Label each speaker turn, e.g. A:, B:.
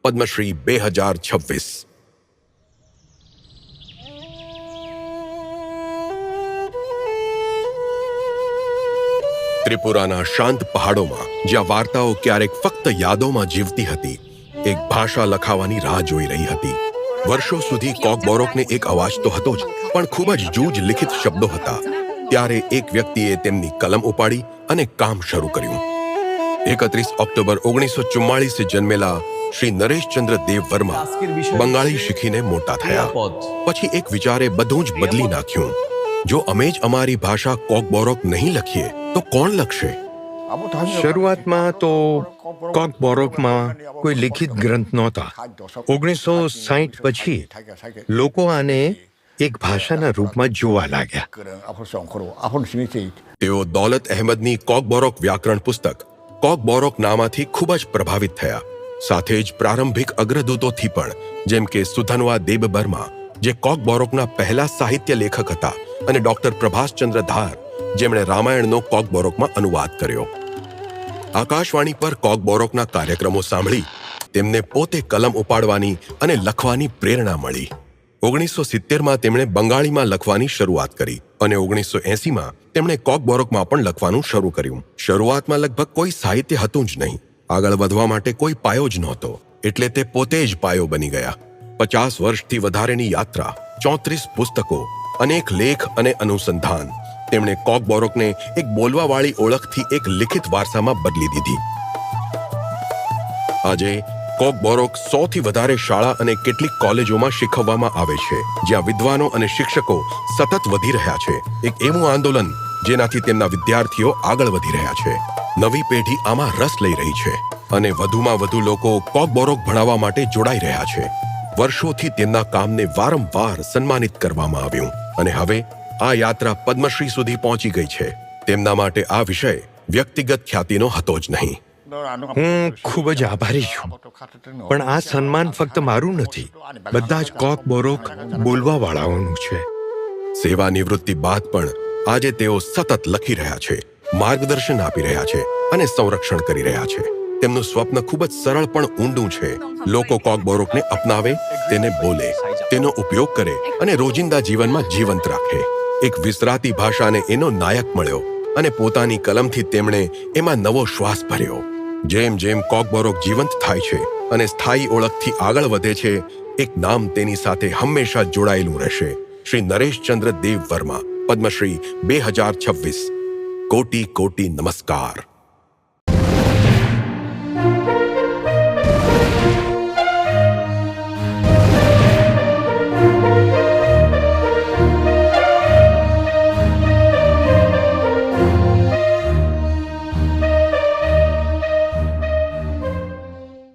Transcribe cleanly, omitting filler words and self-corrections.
A: પદ્મશ્રી 2026। ત્રિપુરાના શાંત પહાડોમાં જ્યાં વાર્તાઓ ક્યારેક ફક્ત યાદોમાં જીવતી હતી, એક ભાષા લખાવાની રાહ જોઈ રહી હતી। વર્ષો સુધી કોકબોરોકને એક અવાજ તો હતો જ, પણ ખૂબ જ જૂજ લિખિત શબ્દો હતા। ત્યારે એક વ્યક્તિએ તેમની કલમ ઉપાડી અને કામ શરૂ કર્યું। 31 ઓક્ટોબર 1944 જન્મેલા શ્રી નરેશચંદ્ર દેવ વર્મા બંગાળી શીખીને મોટા થયા। પછી એક વિચારે બધું જ બદલી નાખ્યું। જો અમે જ અમારી ભાષા કોકબોરોક નહીં લખીએ તો કોણ લખશે?
B: શરૂઆતમાં તો કોકબોરોકમાં કોઈ લિખિત ગ્રંથ નહોતા। 1960 પછી લોકો આને એક ભાષાના રૂપમાં જોવા લાગ્યા।
A: તેઓ દૌલત અહેમદની કોકબોરોક વ્યાકરણ પુસ્તક કોકબોરોક નામાથી ખૂબ જ પ્રભાવિત થયા। સાથે જ પ્રારંભિક અગ્રદૂતોથી પણ, જેમ કે સુધનવા દેબબર્મા, જે કોકબોરોકના પહેલા સાહિત્ય લેખક હતા, અને ડોક્ટર પ્રભાસચંદ્ર ધાર, જેમણે રામાયણનો કોકબોરોકમાં અનુવાદ કર્યો। આકાશવાણી પર કોકબોરોકના કાર્યક્રમો સાંભળી તેમને પોતે કલમ ઉપાડવાની અને લખવાની પ્રેરણા મળી। 1970માં તેમણે બંગાળીમાં લખવાની શરૂઆત કરી અને 1980માં તેમણે કોકબોરોકમાં પણ લખવાનું શરૂ કર્યું। શરૂઆતમાં લગભગ કોઈ સાહિત્ય હતું જ નહીં, આગળ વધવા માટે કોઈ પાયો જ નહોતો, એટલે તે પોતે જ પાયો બની ગયા। 50 વર્ષથી વધારેની યાત્રા, 34 પુસ્તકો, અનેક લેખ અને અનુસંધાન, તેમણે કોકબોરોકને એક બોલવાવાળી ઓળખથી એક લિખિત વારસામાં બદલી દીધી। આજે કોકબોરોક 100થી વધારે શાળા અને કેટલીક કોલેજોમાં શીખવવામાં આવે છે, જ્યાં વિદ્વાનો અને શિક્ષકો સતત વધી રહ્યા છે। એક એવું આંદોલન જેનાથી તેમના વિદ્યાર્થીઓ આગળ વધી રહ્યા છે। નવી પેઢી આમાં રસ લઈ રહી છે અને વધુમાં વધુ લોકો કોકબોરોક ભણાવવા માટે જોડાઈ રહ્યા છે। વર્ષોથી તેમના કામને વારંવાર સન્માનિત કરવામાં આવ્યું અને હવે આ યાત્રા પદ્મશ્રી સુધી પહોંચી ગઈ છે। તેમના માટે આ વિષય વ્યક્તિગત ખ્યાતિનો હતો જ નહીં।
B: હું ખૂબ જ આભારી છું, પણ આ સન્માન ફક્ત મારું નથી, બધા જ કોકબોરોક બોલવાવાળાઓનું છે।
A: સેવા નિવૃત્તિ બાદ પણ આજે તેઓ સતત લખી રહ્યા છે, માર્ગદર્શન આપી રહ્યા છે અને સંરક્ષણ કરી રહ્યા છે। તેમનું સ્વપ્ન ખૂબ જ સરળ પણ ઊંડું છે। લોકો કોકબોરોકને અપનાવે, તેને બોલે, તેનો ઉપયોગ કરે અને રોજિંદા જીવનમાં જીવંત રાખે। એક વિસરાતી ભાષાને એનો નાયક મળ્યો અને પોતાની કલમથી તેમણે એમાં નવો શ્વાસ ભર્યો। જેમ જેમ કોકબોરોક જીવંત થાય છે અને સ્થાયી ઓળખથી આગળ વધે છે, એક નામ તેની સાથે હંમેશા જોડાયેલું રહેશે, શ્રી નરેશચંદ્ર દેવ વર્મા, પદ્મશ્રી 2026। કોટી કોટી નમસ્કાર।